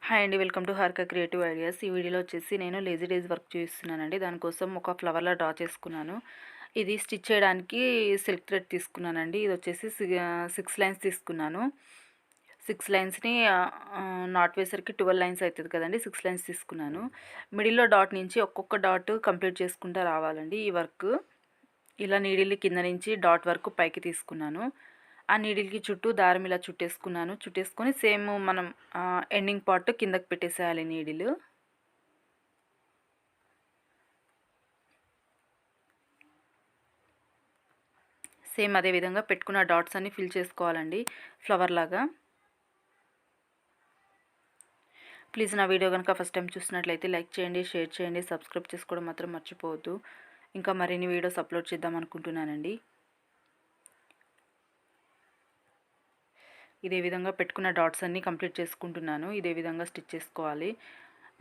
Hi అండి, welcome to Harika creative ideas. ఈ వీడియోలో వచ్చేసి నేను లేజీ డేస్ వర్క్ చూపిస్తున్నానండి. దానికోసం ఒక ఫ్లవర్లా డ్రా చేసుకున్నాను. ఇది స్టిచ్ చేయడానికి సిల్క్ థ్రెడ్ తీసుకున్నానండి. ఇది వచ్చేసి 6 లైన్స్ తీసుకున్నాను. 6 లైన్స్ని నాట్ వేసరికి 12 లైన్స్ అవుతుంది కదండి. 6 లైన్స్ తీసుకున్నాను. మిడిల్లో డాట్ నుంచి ఒక్కొక్క డాట్ కంప్లీట్ చేసుకుంటూ రావాలండి ఈ వర్క్. ఇలా నీడిల్ని కింద నుంచి డాట్ వరకు పైకి తీసుకున్నాను. ఆ నీడిల్కి చుట్టూ దారం ఇలా చుట్టేసుకున్నాను. చుట్టేసుకొని సేమ్ మనం ఎండింగ్ పార్ట్ కిందకి పెట్టేసేయాలి నీడిల్. సేమ్ అదే విధంగా పెట్టుకున్న డాట్స్ అన్ని ఫిల్ చేసుకోవాలండి ఫ్లవర్ లాగా. ప్లీజ్ నా వీడియో కనుక ఫస్ట్ టైం చూసినట్లయితే లైక్ చేయండి, షేర్ చేయండి, సబ్స్క్రైబ్ చేసుకోవడం మాత్రం మర్చిపోవద్దు. ఇంకా మరిన్ని వీడియోస్ అప్లోడ్ చేద్దాం అనుకుంటున్నానండి. ఇదే విధంగా పెట్టుకున్న డాట్స్ అన్నీ కంప్లీట్ చేసుకుంటున్నాను. ఇదే విధంగా స్టిచ్ చేసుకోవాలి.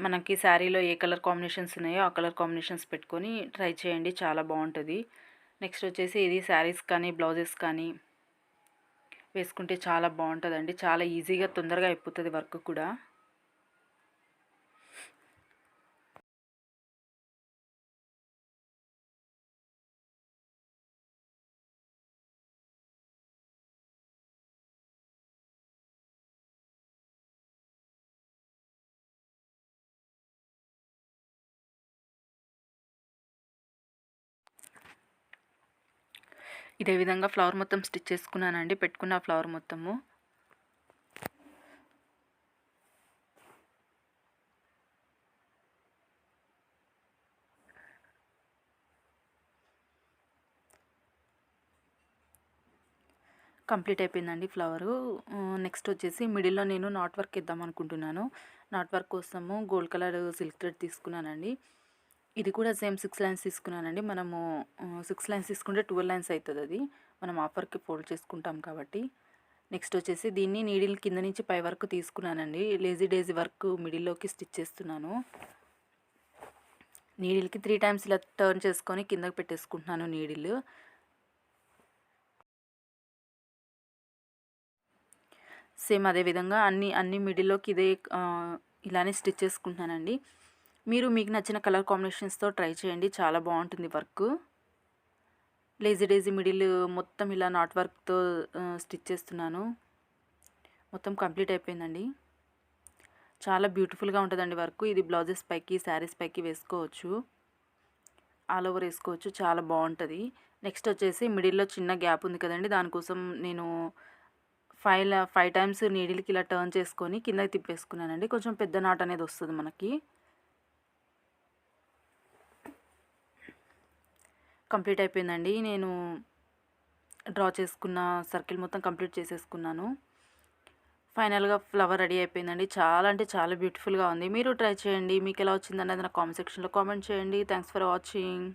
మనకి శారీలో ఏ కలర్ కాంబినేషన్స్ ఉన్నాయో ఆ కలర్ కాంబినేషన్స్ పెట్టుకొని ట్రై చేయండి, చాలా బాగుంటుంది. నెక్స్ట్ వచ్చేసి ఇది శారీస్ కానీ బ్లౌజెస్ కానీ వేసుకుంటే చాలా బాగుంటుందండి. చాలా ఈజీగా తొందరగా అయిపోతుంది వర్క్ కూడా. ఇదే విధంగా ఫ్లవర్ మొత్తం స్టిచ్ చేసుకున్నానండి. పెట్టుకున్న ఫ్లవర్ మొత్తము కంప్లీట్ అయిపోయిందండి ఫ్లవరు. నెక్స్ట్ వచ్చేసి మిడిల్లో నేను నాట్ వర్క్ ఇద్దాం అనుకుంటున్నాను. నాట్ వర్క్ కోసము గోల్డ్ కలర్ సిల్క్ థ్రెడ్ తీసుకున్నానండి. ఇది కూడా సేమ్ 6 లైన్స్ తీసుకున్నానండి. మనము 6 లైన్స్ తీసుకుంటే 12 లైన్స్ అవుతుంది. అది మనం ఆఫర్కి ఫోల్డ్ చేసుకుంటాం కాబట్టి. నెక్స్ట్ వచ్చేసి దీన్ని నీడిల్ కింద నుంచి పై వరకు తీసుకున్నానండి. లేజీ డేజీ వర్క్ మిడిల్లోకి స్టిచ్ చేస్తున్నాను. నీడిల్కి 3 టైమ్స్ ఇలా టర్న్ చేసుకొని కిందకి పెట్టేసుకుంటున్నాను నీడిల్. సేమ్ అదే విధంగా అన్ని మిడిల్లోకి ఇదే ఇలానే స్టిచ్ చేసుకుంటున్నానండి. మీకు నచ్చిన కలర్ కాంబినేషన్స్తో ట్రై చేయండి, చాలా బాగుంటుంది వర్క్. లేజీ డేజీ మిడిల్ మొత్తం ఇలా నాట్ వర్క్తో స్టిచ్ చేస్తున్నాను. మొత్తం కంప్లీట్ అయిపోయిందండి. చాలా బ్యూటిఫుల్గా ఉంటుందండి వర్క్. ఇది బ్లౌజెస్ పైకి శారీస్ పైకి వేసుకోవచ్చు, ఆల్ ఓవర్ వేసుకోవచ్చు, చాలా బాగుంటుంది. నెక్స్ట్ వచ్చేసి మిడిల్లో చిన్న గ్యాప్ ఉంది కదండి, దానికోసం నేను 5 టైమ్స్ నీడిల్కి ఇలా టర్న్ చేసుకొని కిందకి తిప్పేసుకున్నానండి. కొంచెం పెద్ద నాట్ అనేది వస్తుంది మనకి. కంప్లీట్ అయిపోయిందండి. నేను డ్రా చేసుకున్న సర్కిల్ మొత్తం కంప్లీట్ చేసేసుకున్నాను. ఫైనల్గా ఫ్లవర్ రెడీ అయిపోయిందండి. చాలా అంటే చాలా బ్యూటిఫుల్గా ఉంది. మీరు ట్రై చేయండి. మీకు ఎలా వచ్చిందనేది నా కామెంట్ సెక్షన్లో కామెంట్ చేయండి. Thanks for watching.